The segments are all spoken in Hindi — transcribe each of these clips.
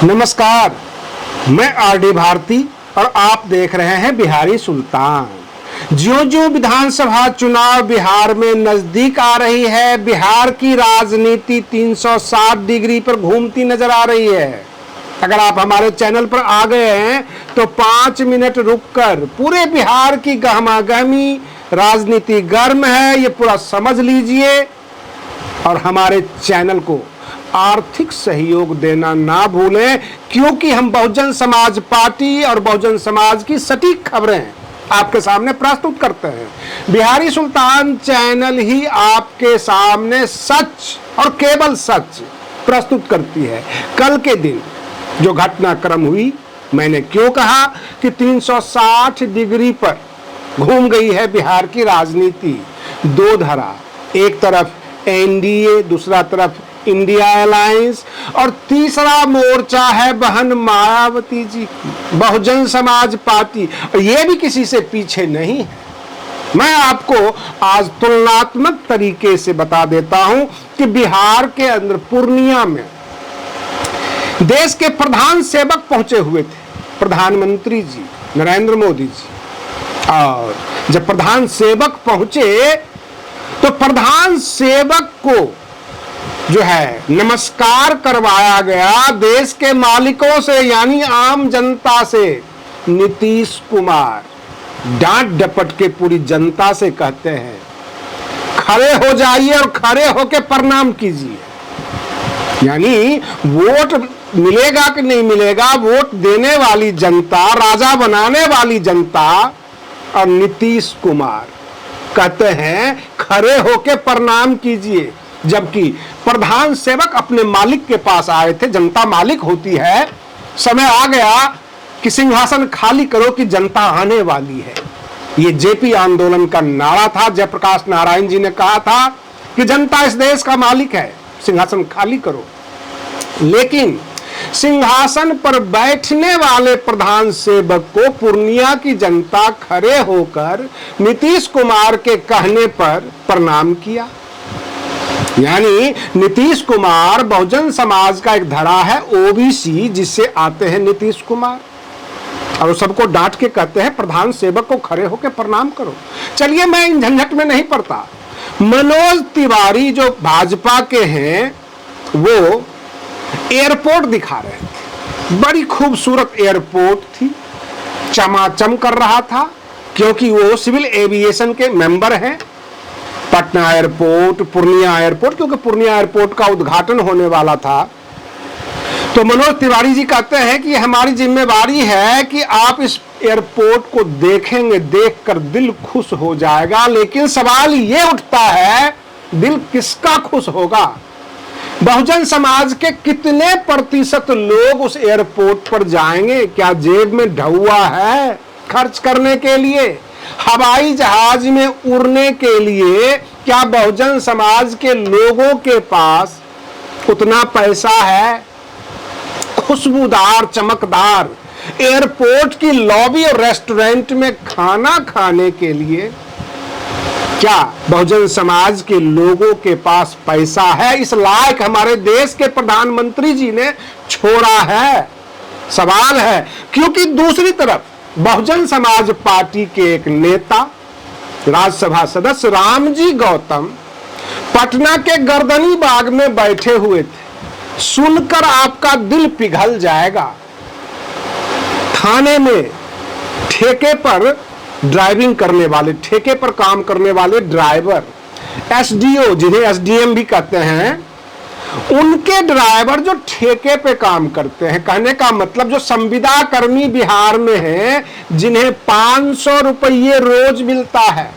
नमस्कार, मैं आरडी भारती और आप देख रहे हैं बिहारी सुल्तान। ज्यों-ज्यों विधानसभा चुनाव बिहार में नजदीक आ रही है, बिहार की राजनीति 360 डिग्री पर घूमती नजर आ रही है। अगर आप हमारे चैनल पर आ गए हैं तो 5 मिनट रुककर पूरे बिहार की गहमागहमी, राजनीति गर्म है, ये पूरा समझ लीजिए और हमारे चैनल को आर्थिक सहयोग देना ना भूलें, क्योंकि हम बहुजन समाज पार्टी और बहुजन समाज की सटीक खबरें आपके सामने प्रस्तुत करते हैं। बिहारी सुल्तान चैनल ही आपके सामने सच और केवल सच प्रस्तुत करती है। कल के दिन जो घटनाक्रम हुई, मैंने क्यों कहा कि 360 डिग्री पर घूम गई है बिहार की राजनीति। दो धारा, एक तरफ एनडीए, दूसरा तरफ इंडिया अलायंस और तीसरा मोर्चा है बहन मायावती जी की बहुजन समाज पार्टी, और ये भी किसी से पीछे नहीं है। मैं आपको आज तुलनात्मक तरीके से बता देता हूं कि बिहार के अंदर पूर्णिया में देश के प्रधान सेवक पहुंचे हुए थे, प्रधानमंत्री जी नरेंद्र मोदी जी। और जब प्रधान सेवक पहुंचे तो प्रधान सेवक को जो है नमस्कार करवाया गया देश के मालिकों से, यानी आम जनता से। नीतीश कुमार डांट डपट के पूरी जनता से कहते हैं, खड़े हो जाइए और खड़े होकर प्रणाम कीजिए। यानी वोट मिलेगा कि नहीं मिलेगा, वोट देने वाली जनता, राजा बनाने वाली जनता, और नीतीश कुमार कहते हैं खड़े होकर प्रणाम कीजिए। जबकि प्रधान सेवक अपने मालिक के पास आए थे, जनता मालिक होती है, समय आ गया कि सिंहासन खाली करो कि जनता आने वाली है। ये जेपी आंदोलन का नारा था। जयप्रकाश नारायण जी ने कहा था कि जनता इस देश का मालिक है, सिंहासन खाली करो। लेकिन सिंहासन पर बैठने वाले प्रधान सेवक को पूर्णिया की जनता खड़े होकर नीतीश कुमार के कहने पर प्रणाम किया। यानी नीतीश कुमार बहुजन समाज का एक धड़ा है, ओबीसी, जिससे आते हैं नीतीश कुमार, और वो सबको डांट के कहते हैं प्रधान सेवक को खड़े होकर प्रणाम करो। चलिए, मैं इन झंझट में नहीं पड़ता। मनोज तिवारी जो भाजपा के हैं, वो एयरपोर्ट दिखा रहे थे। बड़ी खूबसूरत एयरपोर्ट थी, चमाचम कर रहा था, क्योंकि वो सिविल एविएशन के मेंबर हैं। पटना एयरपोर्ट, पूर्णिया एयरपोर्ट, क्योंकि पूर्णिया एयरपोर्ट का उद्घाटन होने वाला था। तो मनोज तिवारी जी कहते हैं कि हमारी जिम्मेवारी है कि आप इस एयरपोर्ट को देखेंगे, देखकर दिल खुश हो जाएगा। लेकिन सवाल ये उठता है, दिल किसका खुश होगा? बहुजन समाज के कितने प्रतिशत लोग उस एयरपोर्ट पर जाएंगे? क्या जेब में ढौआ है खर्च करने के लिए? हवाई जहाज में उड़ने के लिए क्या बहुजन समाज के लोगों के पास उतना पैसा है? खुशबूदार, चमकदार एयरपोर्ट की लॉबी और रेस्टोरेंट में खाना खाने के लिए क्या बहुजन समाज के लोगों के पास पैसा है? इस लायक हमारे देश के प्रधानमंत्री जी ने छोड़ा है? सवाल है। क्योंकि दूसरी तरफ बहुजन समाज पार्टी के एक नेता, राज्यसभा सदस्य रामजी गौतम, पटना के गर्दनी बाग में बैठे हुए थे। सुनकर आपका दिल पिघल जाएगा। थाने में ठेके पर ड्राइविंग करने वाले, ठेके पर काम करने वाले ड्राइवर, एसडीओ, जिन्हें एसडीएम भी कहते हैं, उनके ड्राइवर जो ठेके पे काम करते हैं, कहने का मतलब जो संविदा कर्मी बिहार में हैं, जिन्हें 500 रुपये रोज मिलता है,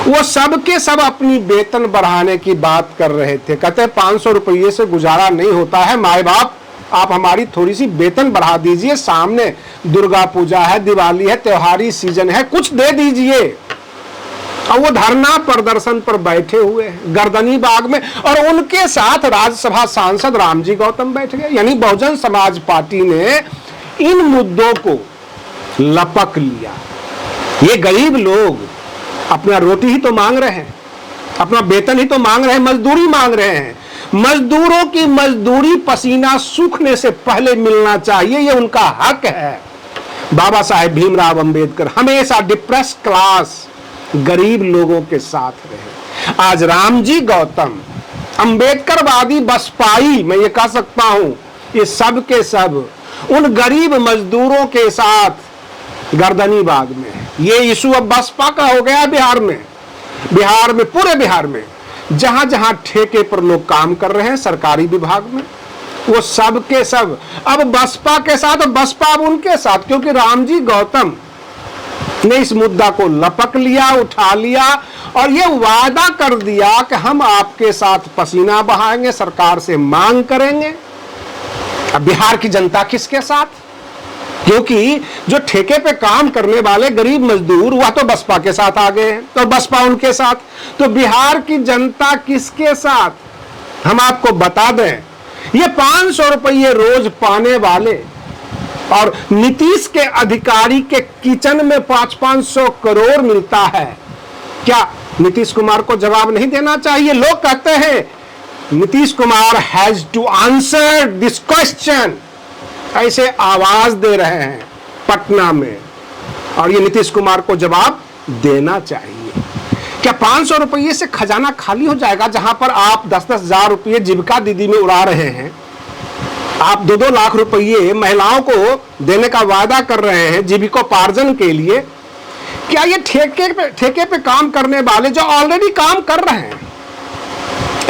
वो सब के सब अपनी वेतन बढ़ाने की बात कर रहे थे। कहते हैं 500 रुपये से गुजारा नहीं होता है, माए बाप आप हमारी थोड़ी सी वेतन बढ़ा दीजिए, सामने दुर्गा पूजा है, दिवाली है, त्योहारी सीजन है, कुछ दे दीजिए। और वो धरना प्रदर्शन पर बैठे हुए हैं गर्दनी बाग में, और उनके साथ राज्यसभा सांसद रामजी गौतम बैठ गए। यानी बहुजन समाज पार्टी ने इन मुद्दों को लपक लिया। ये गरीब लोग अपना रोटी ही तो मांग रहे हैं, अपना वेतन ही तो मांग रहे हैं, मजदूरी मांग रहे हैं। मजदूरों की मजदूरी पसीना सूखने से पहले मिलना चाहिए, ये उनका हक है। बाबा साहेब भीमराव अंबेडकर हमेशा डिप्रेस क्लास गरीब लोगों के साथ रहे। आज रामजी गौतम अंबेडकरवादी बसपाई, मैं ये कह सकता हूं, ये सब के सब उन गरीब मजदूरों के साथ गर्दनीबाग में है। ये इशू अब बसपा का हो गया बिहार में, पूरे बिहार में जहां जहां ठेके पर लोग काम कर रहे हैं सरकारी विभाग में, वो सब के सब अब बसपा के साथ, और बसपा अब उनके साथ, क्योंकि रामजी गौतम ने इस मुद्दा को लपक लिया, उठा लिया और ये वादा कर दिया कि हम आपके साथ पसीना बहाएंगे, सरकार से मांग करेंगे। अब बिहार की जनता किसके साथ? क्योंकि जो ठेके पे काम करने वाले गरीब मजदूर वह तो बसपा के साथ आ गए हैं, तो बसपा उनके साथ, तो बिहार की जनता किसके साथ? हम आपको बता दें, ये 500 रुपये रोज पाने वाले और नीतीश के अधिकारी के किचन में 500-500 करोड़ मिलता है, क्या नीतीश कुमार को जवाब नहीं देना चाहिए? लोग कहते हैं Nitish Kumar has to answer this question, ऐसे आवाज दे रहे हैं पटना में, और ये नीतीश कुमार को जवाब देना चाहिए। क्या 500 रुपये से खजाना खाली हो जाएगा? जहां पर आप 10-10 हजार रुपये जीविका दीदी में उड़ा रहे हैं, आप 2-2 लाख रुपये महिलाओं को देने का वादा कर रहे हैं जीविकोपार्जन के लिए। क्या ये ठेके पे काम करने वाले जो ऑलरेडी काम कर रहे हैं,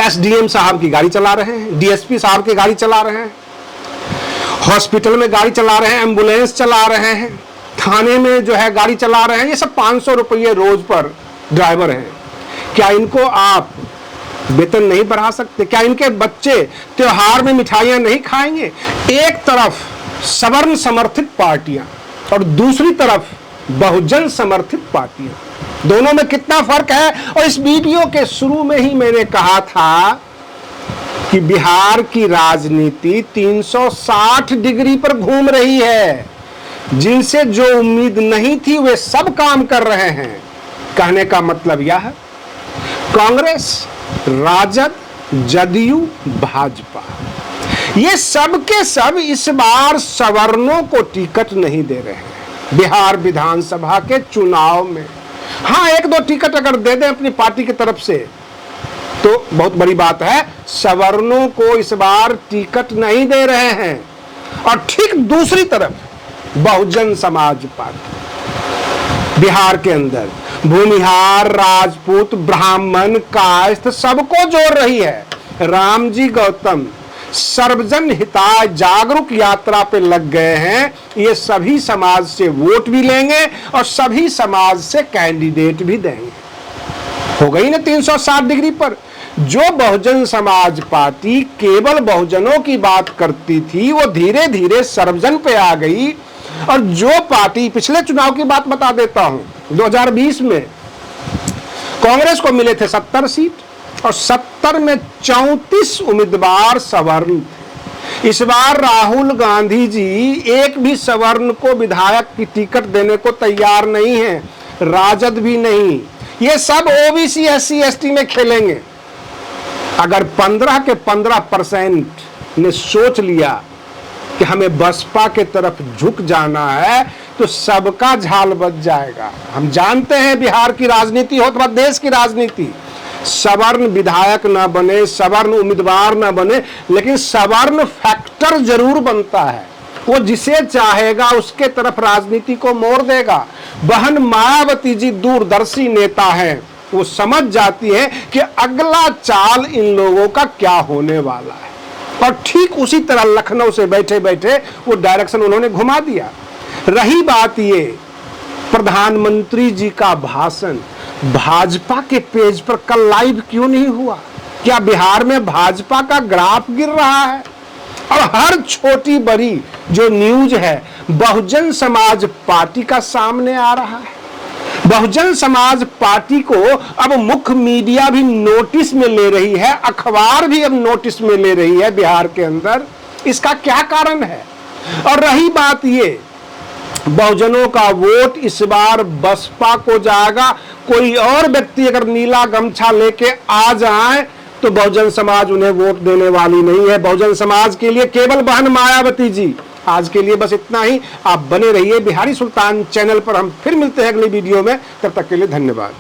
एसडीएम साहब की गाड़ी चला रहे हैं, डीएसपी साहब की गाड़ी चला रहे हैं, हॉस्पिटल में गाड़ी चला रहे हैं, एम्बुलेंस चला रहे हैं, थाने में जो है गाड़ी चला रहे हैं, ये सब 500 रुपये रोज पर ड्राइवर हैं, क्या इनको आप वेतन नहीं बढ़ा सकते? क्या इनके बच्चे त्योहार में मिठाइयां नहीं खाएंगे? एक तरफ सवर्ण समर्थित पार्टियां और दूसरी तरफ बहुजन समर्थित पार्टियां, दोनों में कितना फर्क है? और इस वीडियो के शुरू में ही मैंने कहा था कि बिहार की राजनीति 360 डिग्री पर घूम रही है, जिनसे जो उम्मीद नहीं थी वे सब काम कर रहे हैं। कहने का मतलब यह है, कांग्रेस, राजद, जदयू, भाजपा, ये सब के सब इस बार सवर्णों को टिकट नहीं दे रहे हैं बिहार विधानसभा के चुनाव में। हाँ, 1-2 टिकट अगर दे दें अपनी पार्टी की तरफ से तो बहुत बड़ी बात है। सवर्णों को इस बार टिकट नहीं दे रहे हैं। और ठीक दूसरी तरफ बहुजन समाज पार्टी बिहार के अंदर भूमिहार, राजपूत, ब्राह्मण, कायस्थ सबको जोड़ रही है। रामजी गौतम सर्वजन हिताय जागरूक यात्रा पे लग गए हैं। ये सभी समाज से वोट भी लेंगे और सभी समाज से कैंडिडेट भी देंगे। हो गई ना 360 डिग्री पर। जो बहुजन समाज पार्टी केवल बहुजनों की बात करती थी वो धीरे धीरे सर्वजन पे आ गई। और जो पार्टी, पिछले चुनाव की बात बता देता हूं, 2020 में कांग्रेस को मिले थे 70 सीट और 70 में 34 उम्मीदवार सवर्ण थे। इस बार राहुल गांधी जी एक भी सवर्ण को विधायक की टिकट देने को तैयार नहीं है, राजद भी नहीं। ये सब ओबीसी, एससी, एसटी में खेलेंगे। अगर 15 के 15% ने सोच लिया कि हमें बसपा के तरफ झुक जाना है तो सबका झाल बच जाएगा। हम जानते हैं बिहार की राजनीति हो तो देश की राजनीति, सवर्ण विधायक ना बने, सवर्ण उम्मीदवार ना बने, लेकिन सवर्ण फैक्टर जरूर बनता है। वो जिसे चाहेगा उसके तरफ राजनीति को मोड़ देगा। बहन मायावती जी दूरदर्शी नेता हैं, वो समझ जाती है कि अगला चाल इन लोगों का क्या होने वाला है। और ठीक उसी तरह लखनऊ से बैठे बैठे वो डायरेक्शन उन्होंने घुमा दिया। रही बात ये प्रधानमंत्री जी का भाषण, भाजपा के पेज पर कल लाइव क्यों नहीं हुआ? क्या बिहार में भाजपा का ग्राफ गिर रहा है? और हर छोटी बड़ी जो न्यूज है बहुजन समाज पार्टी का सामने आ रहा है। बहुजन समाज पार्टी को अब मुख्य मीडिया भी नोटिस में ले रही है, अखबार भी अब नोटिस में ले रही है बिहार के अंदर। इसका क्या कारण है? और रही बात ये, बहुजनों का वोट इस बार बसपा को जाएगा। कोई और व्यक्ति अगर नीला गमछा लेके आ जाए तो बहुजन समाज उन्हें वोट देने वाली नहीं है। बहुजन समाज के लिए केवल बहन मायावती जी। आज के लिए बस इतना ही। आप बने रहिए बिहारी सुल्तान चैनल पर। हम फिर मिलते हैं अगली वीडियो में। तब तक के लिए धन्यवाद।